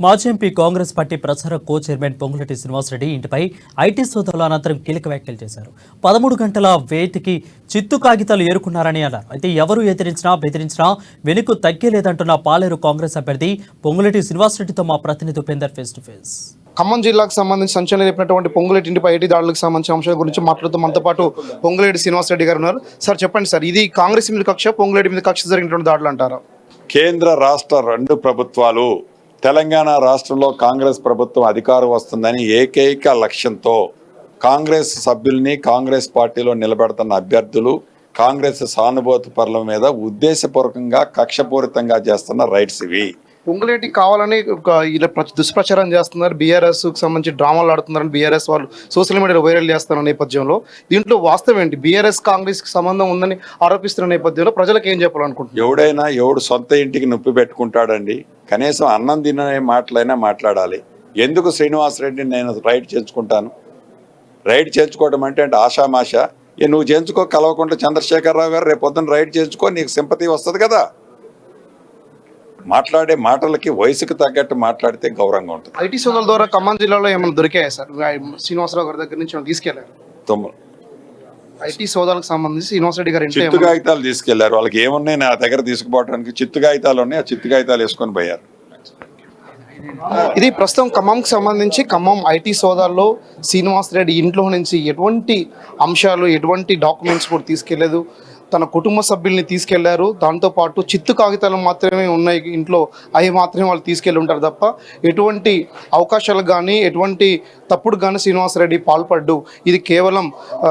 మాజీ MP Congress party ప్రచార కో chairman Ponguleti Srinivasa Reddy ఇంటిపై ఐటీ సోదాల అనంతరం కీలక వ్యాఖ్యలు చేశారు. 13 గంటల వేటికి చిత్తు కాగితాలు ఏరుకున్నారని అన్నారు. అయితే ఎవరు బెదిరించినా వెనుక తగ్గేలేదంటున్న పాలేరు కాంగ్రెస్ అభ్యర్థి పొంగులేటి శ్రీనివాసరెడ్డితో మా ప్రతినిధి Upender face to face. Khammam జిల్లాకు సంబంధించి సంచలనం రేపినటువంటి పొంగులేటి ఇంటిపై ఐటీ దాడులకు సంబంధించిన అంశాల గురించి మాట్లాడుతూ మనతో పాటు పొంగులేటి శ్రీనివాసరెడ్డి గారు ఉన్నారు. సార్ చెప్పండి సార్, ఇది కాంగ్రెస్ మీద కక్ష, పొంగులేటి మీద కక్ష జరిగినటువంటి దాడులు అంటారా? కేంద్ర రాష్ట్ర రెండు ప్రభుత్వాలు తెలంగాణ రాష్ట్రంలో కాంగ్రెస్ ప్రభుత్వం అధికారం వస్తుందని ఏకైక లక్ష్యంతో కాంగ్రెస్ సభ్యుల్ని కాంగ్రెస్ పార్టీలో నిలబెడుతున్న అభ్యర్థులు కాంగ్రెస్ సానుభూతి పరుల మీద ఉద్దేశపూర్వకంగా కక్షపూరితంగా చేస్తున్న రైట్స్ ఇవి. పొంగులేటి కావాలని ఇలా దుష్ప్రచారం చేస్తున్నారు, బీఆర్ఎస్కి సంబంధించి డ్రామాలు ఆడుతున్నారని బీఆర్ఎస్ వాళ్ళు సోషల్ మీడియాలో వైరల్ చేస్తున్న నేపథ్యంలో దీంట్లో వాస్తవం ఏంటి? బీఆర్ఎస్ కాంగ్రెస్కి సంబంధం ఉందని ఆరోపిస్తున్న నేపథ్యంలో ప్రజలకు ఏం చెప్పాలనుకుంటున్నారు? ఎవడు సొంత ఇంటికి నొప్పి పెట్టుకుంటాడండి. కనీసం అన్నం తినే మాటలైనా మాట్లాడాలి. ఎందుకు శ్రీనివాసరెడ్డిని నేను రైడ్ చేయించుకుంటాను? రైడ్ చేయించుకోవడం అంటే ఆషామాష. నువ్వు చేయించుకో, కలవకుండా చంద్రశేఖరరావు గారు రేపు పొద్దున్న రైడ్ చేయించుకో, నీకు సింపతి వస్తుంది కదా. మాట్లాడే మాటలకి వయసుకు తగ్గట్టు మాట్లాడితే గౌరవంగా ఉంటుంది. ఐటీ సోదాల ద్వారా ఖమ్మం జిల్లాలో ఏమైనా దొరికాయా సార్? శ్రీనివాసరావు గారి దగ్గర నుంచి తీసుకెళ్లారు. ఐటీ సోదాలకు సంబంధించి శ్రీనివాసరెడ్డి గారు చిత్తు కాగితాలు తీసుకెళ్లారు. వాళ్ళకి ఏమున్నాయి నా దగ్గర తీసుకుపోవడానికి? చిత్తు కాగితాలు ఉన్నాయి, ఆ చిత్తు కాగితాలు వేసుకొని పోయారు. ఇది ప్రస్తుతం ఖమ్మంకి సంబంధించి ఖమ్మం ఐటీ సోదాల్లో శ్రీనివాసరెడ్డి ఇంట్లో నుంచి ఎటువంటి అంశాలు, ఎటువంటి డాక్యుమెంట్స్ కూడా తీసుకెళ్లేదు. తన కుటుంబ సభ్యుల్ని తీసుకెళ్లారు. దాంతోపాటు చిత్తు కాగితాలు మాత్రమే ఉన్నాయి ఇంట్లో, అవి మాత్రమే వాళ్ళు తీసుకెళ్ళి ఉంటారు తప్ప ఎటువంటి అవకాశాలకు కానీ ఎటువంటి తప్పుడు కానీ శ్రీనివాసరెడ్డి పాల్పడ్డు. ఇది కేవలం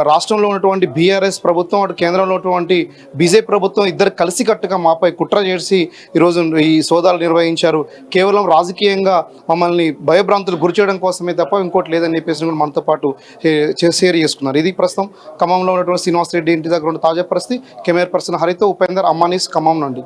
రాష్ట్రంలో ఉన్నటువంటి బీఆర్ఎస్ ప్రభుత్వం, అటు కేంద్రంలో ఉన్నటువంటి బీజేపీ ప్రభుత్వం ఇద్దరు కలిసికట్టుగా మాపై కుట్ర చేసి ఈరోజు ఈ సోదాలు నిర్వహించారు. కేవలం రాజకీయంగా మమ్మల్ని భయభ్రాంతులు గురి చేయడం కోసమే తప్ప ఇంకోటి లేదని చెప్పేసి కూడా మనతో పాటు షేర్ చేసుకున్నారు. ఇది ప్రస్తుతం ఖమ్మంలో ఉన్నటువంటి శ్రీనివాసరెడ్డి ఇంటి దగ్గర ఉన్న తాజా పరిస్థితి. కెమెరా పర్సన్ హరితో ఉపేందర్, అమ్మానీస్, ఖమ్మం నుండి.